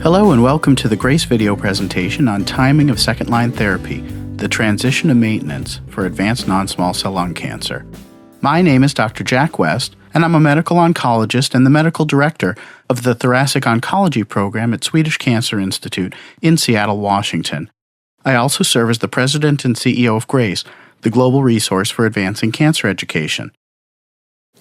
Hello and welcome to the GRACE video presentation on timing of second-line therapy, the transition to maintenance for advanced non-small cell lung cancer. My name is Dr. Jack West, and I'm a medical oncologist and the medical director of the Thoracic Oncology Program at Swedish Cancer Institute in Seattle, Washington. I also serve as the president and CEO of GRACE, the global resource for advancing cancer education.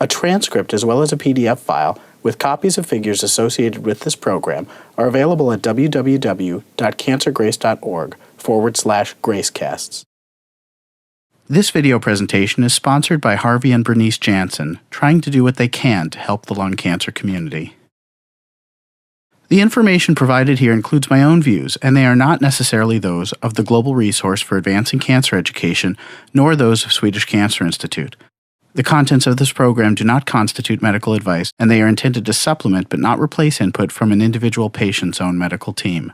A transcript as well as a PDF file with copies of figures associated with this program are available at www.cancergrace.org/GRACEcasts. This video presentation is sponsored by Harvey and Bernice Jansen, trying to do what they can to help the lung cancer community. The information provided here includes my own views, and they are not necessarily those of the Global Resource for Advancing Cancer Education, nor those of Swedish Cancer Institute. The contents of this program do not constitute medical advice, and they are intended to supplement but not replace input from an individual patient's own medical team.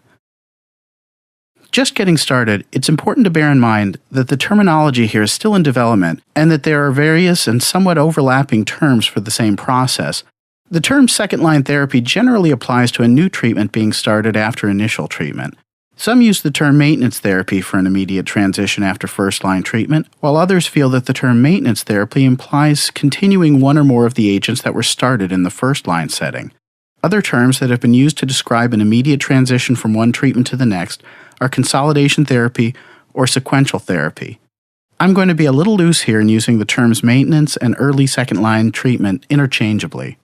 Just getting started, it's important to bear in mind that the terminology here is still in development and that there are various and somewhat overlapping terms for the same process. The term second-line therapy generally applies to a new treatment being started after initial treatment. Some use the term maintenance therapy for an immediate transition after first-line treatment, while others feel that the term maintenance therapy implies continuing one or more of the agents that were started in the first-line setting. Other terms that have been used to describe an immediate transition from one treatment to the next are consolidation therapy or sequential therapy. I'm going to be a little loose here in using the terms maintenance and early second-line treatment interchangeably.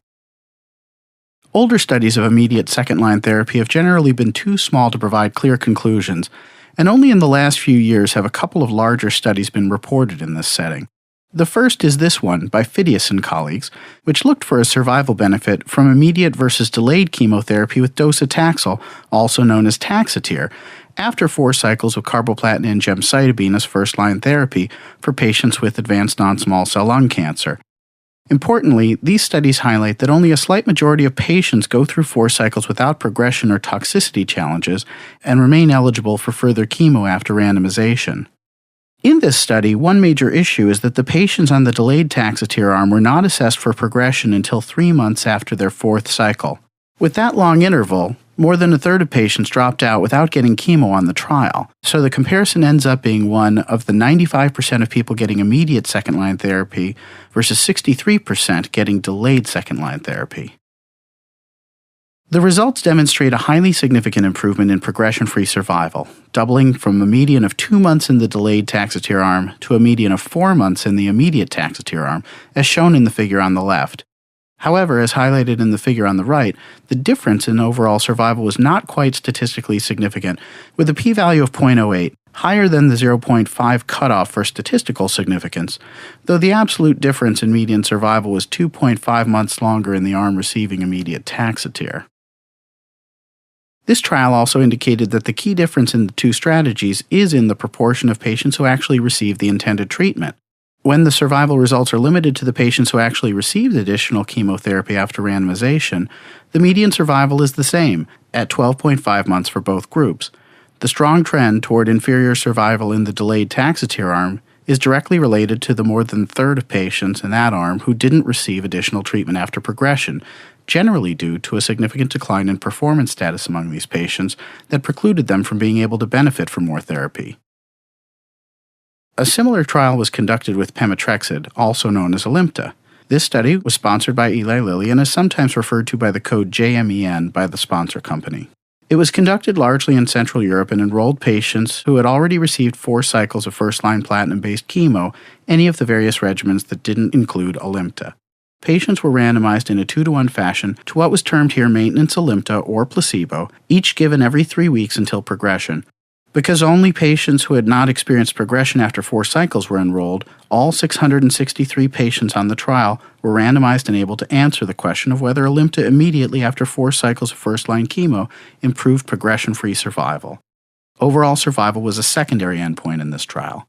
Older studies of immediate second-line therapy have generally been too small to provide clear conclusions, and only in the last few years have a couple of larger studies been reported in this setting. The first is this one by Phidias and colleagues, which looked for a survival benefit from immediate versus delayed chemotherapy with docetaxel, also known as Taxotere, after 4 cycles of carboplatin and gemcitabine as first-line therapy for patients with advanced non-small cell lung cancer. Importantly, these studies highlight that only a slight majority of patients go through 4 cycles without progression or toxicity challenges and remain eligible for further chemo after randomization. In this study, one major issue is that the patients on the delayed Taxotere arm were not assessed for progression until 3 months after their 4th cycle. With that long interval, more than a third of patients dropped out without getting chemo on the trial, so the comparison ends up being one of the 95% of people getting immediate second-line therapy versus 63% getting delayed second-line therapy. The results demonstrate a highly significant improvement in progression-free survival, doubling from a median of 2 months in the delayed Taxotere arm to a median of 4 months in the immediate Taxotere arm, as shown in the figure on the left. However, as highlighted in the figure on the right, the difference in overall survival was not quite statistically significant, with a p-value of 0.08, higher than the 0.5 cutoff for statistical significance, though the absolute difference in median survival was 2.5 months longer in the arm receiving immediate Taxotere. This trial also indicated that the key difference in the two strategies is in the proportion of patients who actually received the intended treatment. When the survival results are limited to the patients who actually received additional chemotherapy after randomization, the median survival is the same, at 12.5 months for both groups. The strong trend toward inferior survival in the delayed Taxotere arm is directly related to the more than third of patients in that arm who didn't receive additional treatment after progression, generally due to a significant decline in performance status among these patients that precluded them from being able to benefit from more therapy. A similar trial was conducted with Pemetrexed, also known as Alimta. This study was sponsored by Eli Lilly and is sometimes referred to by the code JMEN by the sponsor company. It was conducted largely in Central Europe and enrolled patients who had already received 4 cycles of first-line platinum-based chemo, any of the various regimens that didn't include Alimta. Patients were randomized in a 2-to-1 fashion to what was termed here maintenance Alimta or placebo, each given every 3 weeks until progression. Because only patients who had not experienced progression after 4 cycles were enrolled, all 663 patients on the trial were randomized and able to answer the question of whether Alimta immediately after 4 cycles of first-line chemo improved progression-free survival. Overall survival was a secondary endpoint in this trial.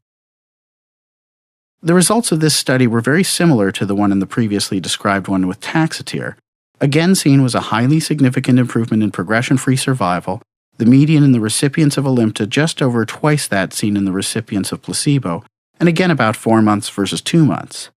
The results of this study were very similar to the one in the previously described one with Taxotere. Again seen was a highly significant improvement in progression-free survival, the median in the recipients of Alimta just over twice that seen in the recipients of placebo, and again about 4 months versus 2 months.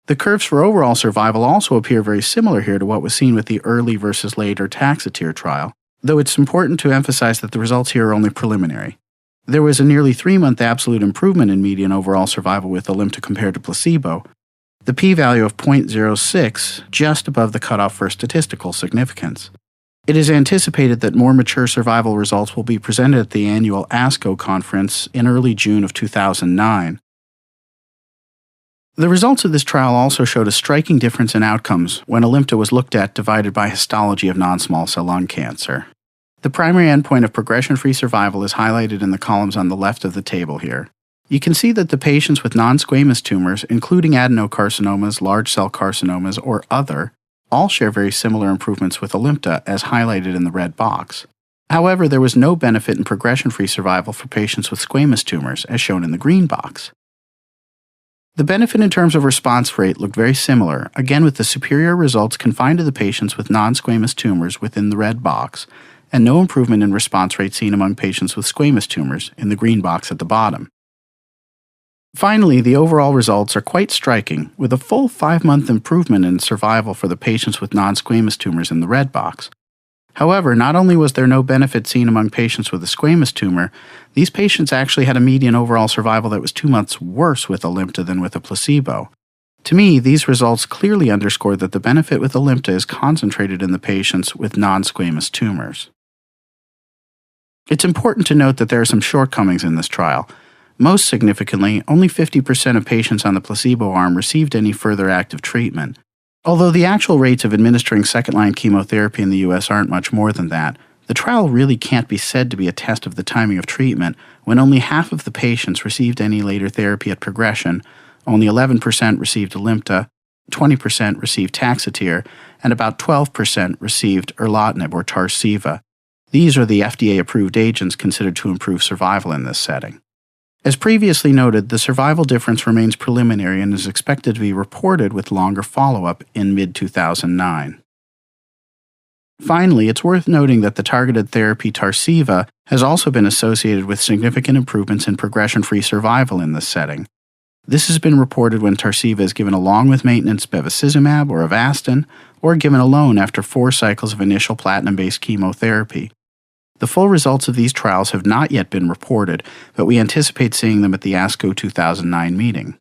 The curves for overall survival also appear very similar here to what was seen with the early versus later Taxotere trial, though it's important to emphasize that the results here are only preliminary. There was a nearly 3-month absolute improvement in median overall survival with Alimta compared to placebo, the p-value of 0.06 just above the cutoff for statistical significance. It is anticipated that more mature survival results will be presented at the annual ASCO conference in early June of 2009. The results of this trial also showed a striking difference in outcomes when Alimta was looked at divided by histology of non-small cell lung cancer. The primary endpoint of progression-free survival is highlighted in the columns on the left of the table here. You can see that the patients with non-squamous tumors, including adenocarcinomas, large cell carcinomas, or other, all share very similar improvements with Alimta as highlighted in the red box. However, there was no benefit in progression-free survival for patients with squamous tumors, as shown in the green box. The benefit in terms of response rate looked very similar, again with the superior results confined to the patients with non-squamous tumors within the red box, and no improvement in response rate seen among patients with squamous tumors in the green box at the bottom. Finally, the overall results are quite striking, with a full 5-month improvement in survival for the patients with non-squamous tumors in the red box. However, not only was there no benefit seen among patients with a squamous tumor, these patients actually had a median overall survival that was 2 months worse with Alimta than with a placebo. To me, these results clearly underscore that the benefit with Alimta is concentrated in the patients with non-squamous tumors. It's important to note that there are some shortcomings in this trial. Most significantly, only 50% of patients on the placebo arm received any further active treatment. Although the actual rates of administering second-line chemotherapy in the U.S. aren't much more than that, the trial really can't be said to be a test of the timing of treatment when only half of the patients received any later therapy at progression, only 11% received Alimta, 20% received Taxotere, and about 12% received erlotinib or Tarceva. These are the FDA-approved agents considered to improve survival in this setting. As previously noted, the survival difference remains preliminary and is expected to be reported with longer follow-up in mid-2009. Finally, it's worth noting that the targeted therapy Tarceva has also been associated with significant improvements in progression-free survival in this setting. This has been reported when Tarceva is given along with maintenance bevacizumab or Avastin, or given alone after 4 cycles of initial platinum-based chemotherapy. The full results of these trials have not yet been reported, but we anticipate seeing them at the ASCO 2009 meeting.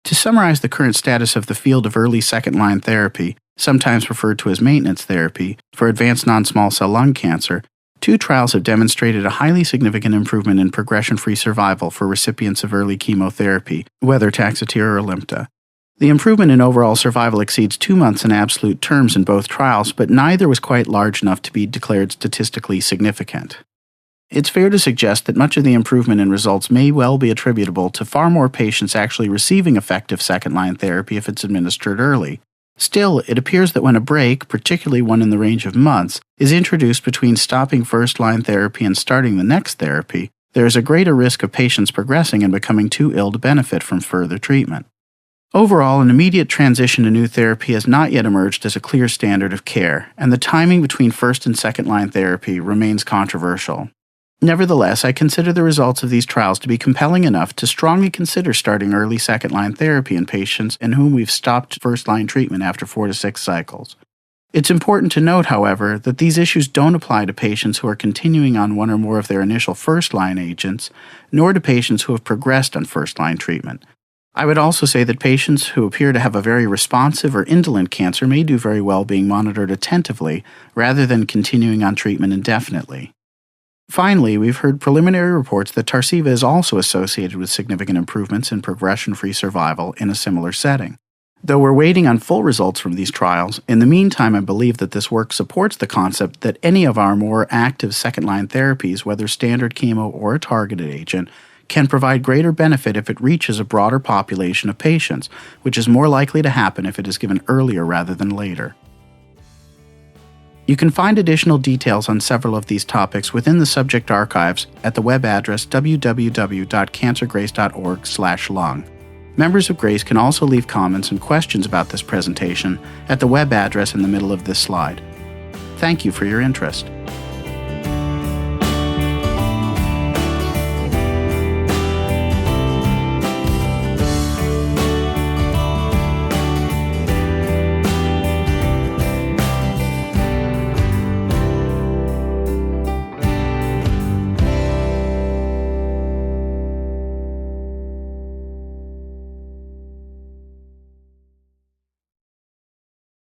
To summarize the current status of the field of early second-line therapy, sometimes referred to as maintenance therapy, for advanced non-small cell lung cancer, 2 trials have demonstrated a highly significant improvement in progression-free survival for recipients of early chemotherapy, whether Taxotere or Alimta. The improvement in overall survival exceeds 2 months in absolute terms in both trials, but neither was quite large enough to be declared statistically significant. It's fair to suggest that much of the improvement in results may well be attributable to far more patients actually receiving effective second-line therapy if it's administered early. Still, it appears that when a break, particularly one in the range of months, is introduced between stopping first-line therapy and starting the next therapy, there is a greater risk of patients progressing and becoming too ill to benefit from further treatment. Overall, an immediate transition to new therapy has not yet emerged as a clear standard of care, and the timing between first and second-line therapy remains controversial. Nevertheless, I consider the results of these trials to be compelling enough to strongly consider starting early second-line therapy in patients in whom we've stopped first-line treatment after 4 to 6 cycles. It's important to note, however, that these issues don't apply to patients who are continuing on one or more of their initial first-line agents, nor to patients who have progressed on first-line treatment. I would also say that patients who appear to have a very responsive or indolent cancer may do very well being monitored attentively rather than continuing on treatment indefinitely. Finally, we've heard preliminary reports that Tarceva is also associated with significant improvements in progression-free survival in a similar setting. Though we're waiting on full results from these trials, in the meantime I believe that this work supports the concept that any of our more active second-line therapies, whether standard chemo or a targeted agent, can provide greater benefit if it reaches a broader population of patients, which is more likely to happen if it is given earlier rather than later. You can find additional details on several of these topics within the subject archives at the web address www.cancergrace.org/lung. Members of GRACE can also leave comments and questions about this presentation at the web address in the middle of this slide. Thank you for your interest.